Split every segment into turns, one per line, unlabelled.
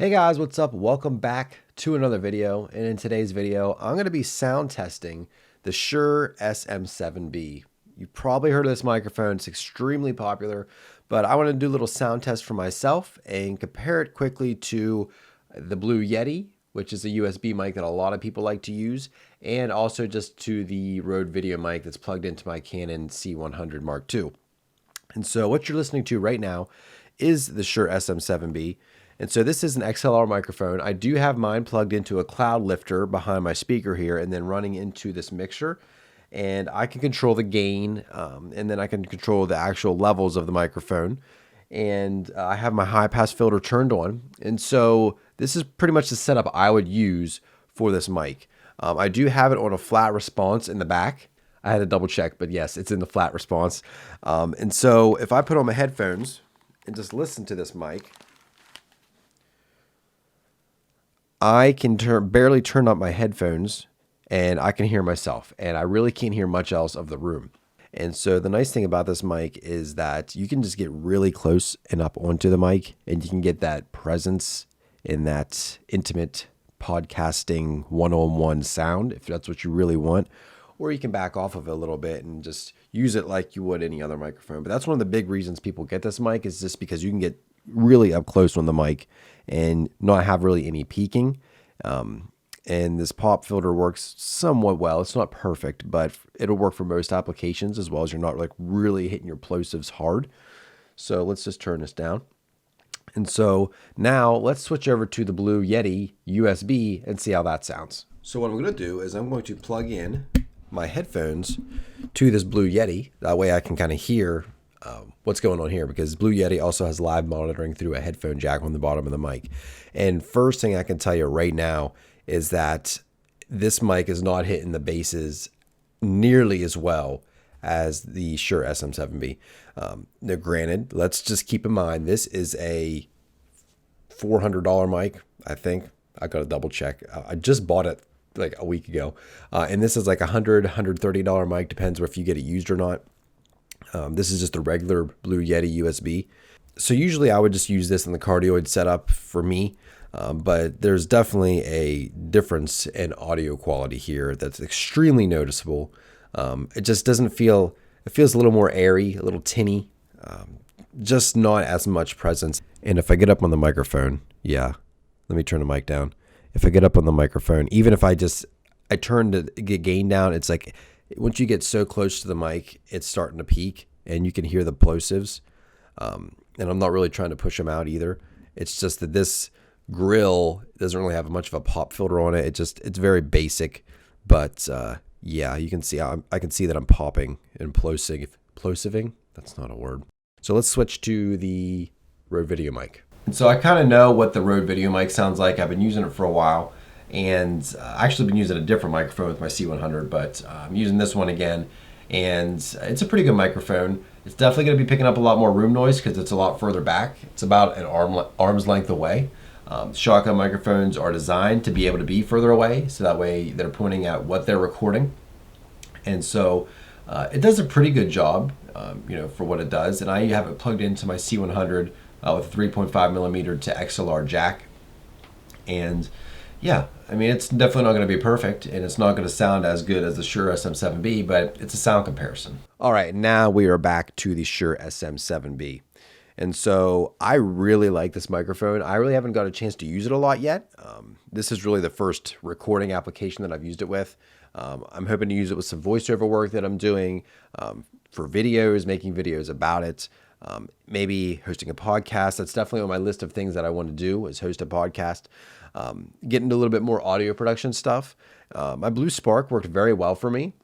Hey guys, what's up? Welcome back to another video. And in today's video, I'm going to be sound testing the Shure SM7B. You've probably heard of this microphone. It's extremely popular, but I want to do a little sound test for myself and compare it quickly to the Blue Yeti, which is a USB mic that a lot of people like to use, and also just to the Rode VideoMic that's plugged into my Canon C100 Mark II. And so what you're listening to right now is the Shure SM7B. And so this is an XLR microphone. I do have mine plugged into a cloud lifter behind my speaker here and then running into this mixer. And I can control the gain and then I can control the actual levels of the microphone. And I have my high pass filter turned on. And so this is pretty much the setup I would use for this mic. I do have it on a flat response in the back. I had to double check, but yes, it's in the flat response. And so if I put on my headphones and just listen to this mic, I can barely turn up my headphones and I can hear myself, and I really can't hear much else of the room. And so the nice thing about this mic is that you can just get really close and up onto the mic and you can get that presence in that intimate podcasting one-on-one sound if that's what you really want, or you can back off of it a little bit and just use it like you would any other microphone. But that's one of the big reasons people get this mic, is just because you can get really up close on the mic and not have really any peaking. And this pop filter works somewhat well. It's not perfect, but it'll work for most applications, as well as you're not like really hitting your plosives hard. So let's just turn this down. And so now let's switch over to the Blue Yeti USB and see how that sounds. So what I'm going to do is I'm going to plug in my headphones to this Blue Yeti. That way I can kind of hear what's going on here, because Blue Yeti also has live monitoring through a headphone jack on the bottom of the mic. And first thing I can tell you right now is that this mic is not hitting the basses nearly as well as the Shure SM7B. Now granted, let's just keep in mind, this is a $400 mic, I think. I got to double check. I just bought it like a week ago. And this is like $130 mic, depends if you get it used or not. This is just a regular Blue Yeti USB. So usually I would just use this in the cardioid setup for me, but there's definitely a difference in audio quality here that's extremely noticeable. It just doesn't feel, it feels a little more airy, a little tinny, just not as much presence. And if I get up on the microphone, yeah, let me turn the mic down. If I get up on the microphone, even if I turn the gain down, it's like, once you get so close to the mic, it's starting to peak and you can hear the plosives. And I'm not really trying to push them out either. It's just that this grill doesn't really have much of a pop filter on it. It's very basic, but yeah, you can see, I can see that I'm popping and plosiving. That's not a word. So let's switch to the Rode VideoMic. So I kind of know what the Rode VideoMic sounds like. I've been using it for a while. And I actually been using a different microphone with my C100, but I'm using this one again, and it's a pretty good microphone. It's definitely going to be picking up a lot more room noise because it's a lot further back. It's about an arm's length away. Shotgun microphones are designed to be able to be further away, so that way they're pointing at what they're recording. And so it does a pretty good job, for what it does. And I have it plugged into my C100 with a 3.5 millimeter to XLR jack, and yeah, I mean, it's definitely not going to be perfect, and it's not going to sound as good as the Shure SM7B, but it's a sound comparison. All right, now we are back to the Shure SM7B. And so I really like this microphone. I really haven't got a chance to use it a lot yet. This is really the first recording application that I've used it with. I'm hoping to use it with some voiceover work that I'm doing for videos, making videos about it. Maybe hosting a podcast. That's definitely on my list of things that I want to do, is host a podcast. Get into a little bit more audio production stuff. My Blue Spark worked very well for me,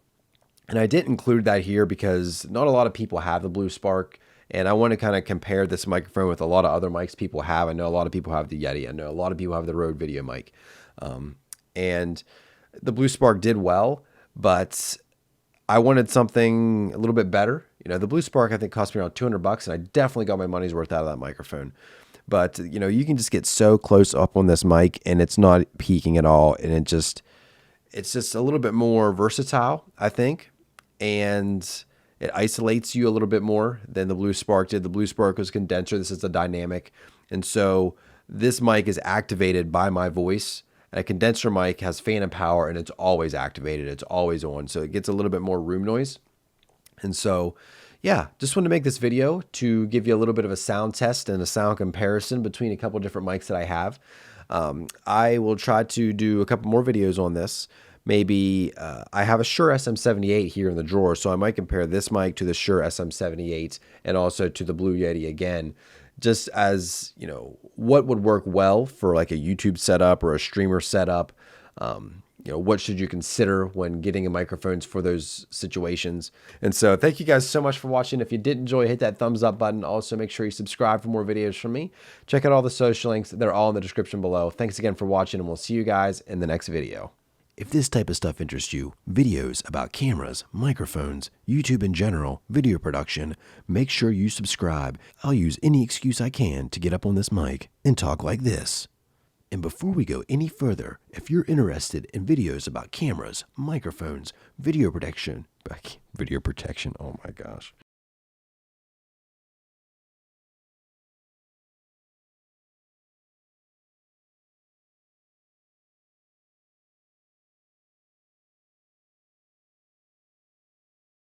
and I didn't include that here because not a lot of people have the Blue Spark, and I want to kind of compare this microphone with a lot of other mics people have. I know a lot of people have the Yeti. I know a lot of people have the Rode VideoMic, and the Blue Spark did well, but I wanted something a little bit better. The Blue Spark I think cost me around $200, and I definitely got my money's worth out of that microphone. But, you can just get so close up on this mic and it's not peaking at all. And it's just a little bit more versatile, I think. And it isolates you a little bit more than the Blue Spark did. The Blue Spark was condenser. This is a dynamic. And so this mic is activated by my voice. And a condenser mic has phantom power and it's always activated. It's always on. So it gets a little bit more room noise. And so, yeah, just wanted to make this video to give you a little bit of a sound test and a sound comparison between a couple different mics that I have. I will try to do a couple more videos on this. Maybe I have a Shure SM78 here in the drawer, so I might compare this mic to the Shure SM78 and also to the Blue Yeti again, just as, you know, what would work well for like a YouTube setup or a streamer setup. You know, what should you consider when getting a microphones for those situations? And so thank you guys so much for watching. If you did enjoy, hit that thumbs up button. Also, make sure you subscribe for more videos from me. Check out all the social links. They're all in the description below. Thanks again for watching, and we'll see you guys in the next video. If this type of stuff interests you, videos about cameras, microphones, YouTube in general, video production, make sure you subscribe. I'll use any excuse I can to get up on this mic and talk like this. And before we go any further, if you're interested in videos about cameras, microphones, video protection, oh my gosh.